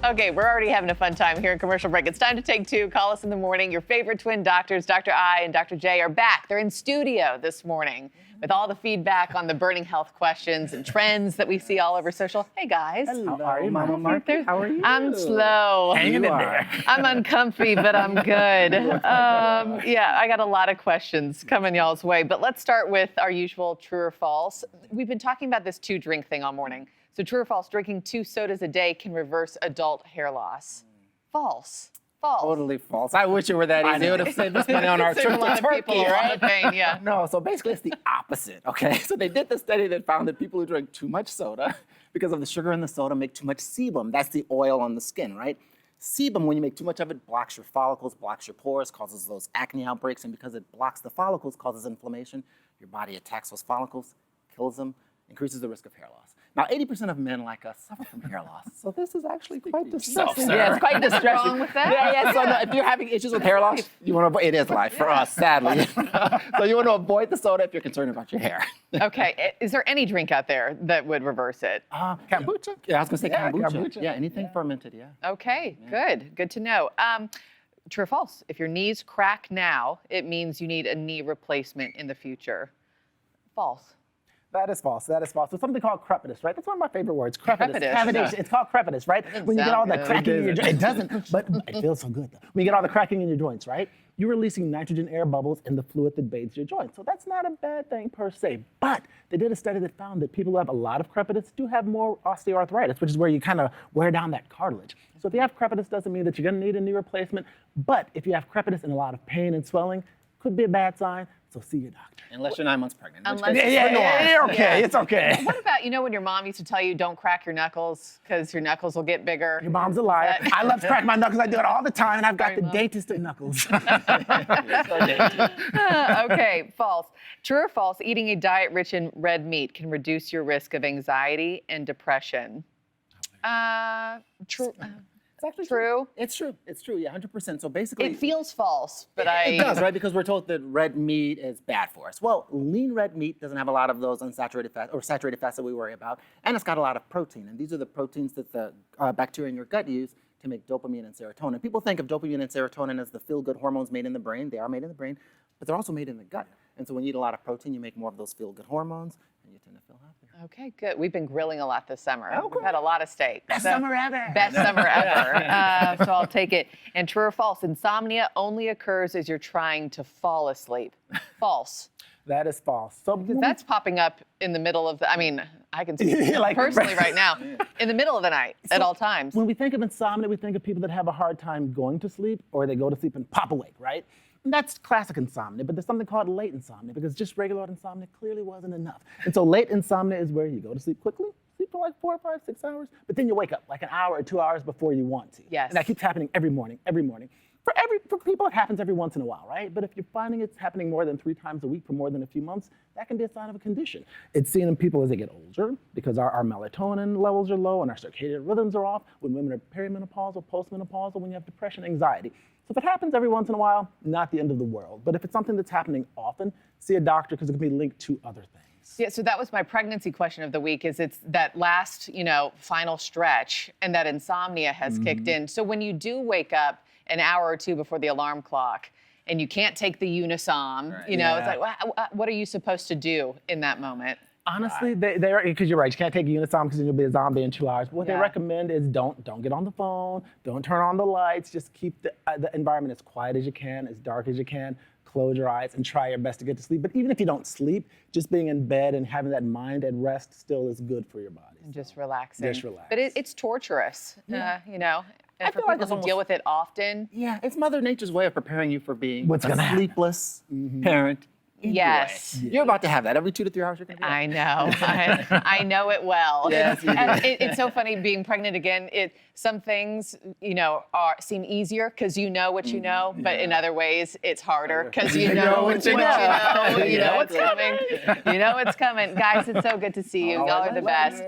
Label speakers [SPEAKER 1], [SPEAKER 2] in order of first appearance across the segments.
[SPEAKER 1] Okay, we're already having a fun time here in Commercial Break. It's time to take two. Call us in the morning. Your favorite twin doctors, Dr. I and Dr. J, are back. They're in studio this morning with all the feedback on the burning health questions and trends that we see all over social. Hey, guys.
[SPEAKER 2] Hello. How are you, Mama Martha? How are you?
[SPEAKER 1] I'm slow.
[SPEAKER 2] Hanging in there.
[SPEAKER 1] I'm uncomfy, but I'm good. Yeah, I got a lot of questions coming y'all's way. But let's start with our usual true or false. We've been talking about this 2-drink thing all morning. So true or false, drinking 2 sodas a day can reverse adult hair loss. False. False.
[SPEAKER 2] Totally false. I wish it were that easy. It would have saved us money on our trip to Turkey, right?
[SPEAKER 1] Pain, yeah.
[SPEAKER 2] No, so basically it's the opposite, okay? So they did the study that found that people who drink too much soda, because of the sugar in the soda, make too much sebum. That's the oil on the skin, right? Sebum, when you make too much of it, blocks your follicles, blocks your pores, causes those acne outbreaks, and because it blocks the follicles, causes inflammation. Your body attacks those follicles, kills them, increases the risk of hair loss. Now, 80% of men like us suffer from hair loss. So this is actually quite distressing. Yeah, it's quite distressing.
[SPEAKER 1] What's wrong with that?
[SPEAKER 2] Yeah. So no, if you're having issues with hair loss, you want to avoid. It is life for us, sadly. So you want to avoid the soda if you're concerned about your hair.
[SPEAKER 1] Okay. Is there any drink out there that would reverse it?
[SPEAKER 2] Kombucha. Yeah, I was going to say kombucha. Yeah, anything fermented. Yeah.
[SPEAKER 1] Okay. Yeah. Good to know. True or false? If your knees crack now, it means you need a knee replacement in the future. False.
[SPEAKER 3] That is false. That is false. There's something called crepitus, right? That's one of my favorite words. Crepitus.
[SPEAKER 1] Crepitus.
[SPEAKER 3] Cavitation. It's called crepitus, right? When you get all the cracking in your joints. It doesn't, but it feels so good though. When you get all the cracking in your joints, right? You're releasing nitrogen air bubbles in the fluid that bathes your joints. So that's not a bad thing per se. But they did a study that found that people who have a lot of crepitus do have more osteoarthritis, which is where you kind of wear down that cartilage. So if you have crepitus, doesn't mean that you're going to need a knee replacement. But if you have crepitus and a lot of pain and swelling, could be a bad sign. So see your doctor.
[SPEAKER 2] Unless you're 9 months pregnant.
[SPEAKER 3] Yeah, okay. It's okay.
[SPEAKER 1] What about, when your mom used to tell you don't crack your knuckles because your knuckles will get bigger?
[SPEAKER 3] Your mom's a liar. I love to crack my knuckles. I do it all the time, and I've got the daintiest of knuckles.
[SPEAKER 1] Okay, false. True or false, eating a diet rich in red meat can reduce your risk of anxiety and depression? True.
[SPEAKER 2] It's actually
[SPEAKER 1] true.
[SPEAKER 2] It's true. It's true. Yeah, 100%. So basically,
[SPEAKER 1] It feels false, but
[SPEAKER 2] it does, right? Because we're told that red meat is bad for us. Well, lean red meat doesn't have a lot of those unsaturated fats or saturated fats that we worry about, and it's got a lot of protein. And these are the proteins that the bacteria in your gut use to make dopamine and serotonin. People think of dopamine and serotonin as the feel-good hormones made in the brain. They are made in the brain, but they're also made in the gut. And so when you eat a lot of protein, you make more of those feel-good hormones, and you tend to feel happier.
[SPEAKER 1] Okay, good. We've been grilling a lot this summer.
[SPEAKER 3] Okay.
[SPEAKER 1] We've had a lot of steak.
[SPEAKER 3] Best summer ever.
[SPEAKER 1] Best summer ever. So I'll take it. And true or false, insomnia only occurs as you're trying to fall asleep. False.
[SPEAKER 3] That is false. So
[SPEAKER 1] Because that's popping up in the middle of the, I can see personally right now, in the middle of the night at all times.
[SPEAKER 3] When we think of insomnia, we think of people that have a hard time going to sleep, or they go to sleep and pop awake, right? And that's classic insomnia, but there's something called late insomnia, because just regular insomnia clearly wasn't enough. And so late insomnia is where you go to sleep quickly, sleep for like 4 or 5, 6 hours, but then you wake up like an hour or 2 hours before you want to.
[SPEAKER 1] Yes.
[SPEAKER 3] And that keeps happening every morning. For people, it happens every once in a while, right? But if you're finding it's happening more than 3 times a week for more than a few months, that can be a sign of a condition. It's seen in people as they get older, because our melatonin levels are low and our circadian rhythms are off, when women are perimenopausal, postmenopausal, when you have depression, anxiety. So if it happens every once in a while, not the end of the world. But if it's something that's happening often, see a doctor, because it can be linked to other things.
[SPEAKER 1] Yeah, so that was my pregnancy question of the week, is it's that last, final stretch, and that insomnia has kicked in. So when you do wake up an hour or 2 before the alarm clock, and you can't take the Unisom, it's like, what are you supposed to do in that moment?
[SPEAKER 3] Honestly, because you're right, you can't take a Unisom because then you'll be a zombie in 2 hours. But what they recommend is don't get on the phone, don't turn on the lights, just keep the environment as quiet as you can, as dark as you can, close your eyes and try your best to get to sleep. But even if you don't sleep, just being in bed and having that mind at rest still is good for your body.
[SPEAKER 1] And just relaxing.
[SPEAKER 3] Just relax.
[SPEAKER 1] But it's torturous, And for
[SPEAKER 2] feel like
[SPEAKER 1] people who deal with it often.
[SPEAKER 2] Yeah, it's Mother Nature's way of preparing you for being
[SPEAKER 3] What's gonna happen.
[SPEAKER 2] sleepless parent.
[SPEAKER 1] Yes.
[SPEAKER 2] You're about to have that. Every 2 to 3 hours you're going to
[SPEAKER 1] I know. I know it well.
[SPEAKER 2] Yes, you do.
[SPEAKER 1] And it's so funny being pregnant again. Some things, seem easier because you know what you know, but in other ways it's harder because you know what you know. You know what's coming. You know what's coming. Guys, it's so good to see you. Y'all are the best.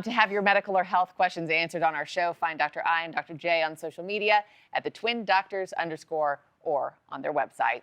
[SPEAKER 1] To have your medical or health questions answered on our show, find Dr. I and Dr. J on social media at the Twin Doctors _ or on their website.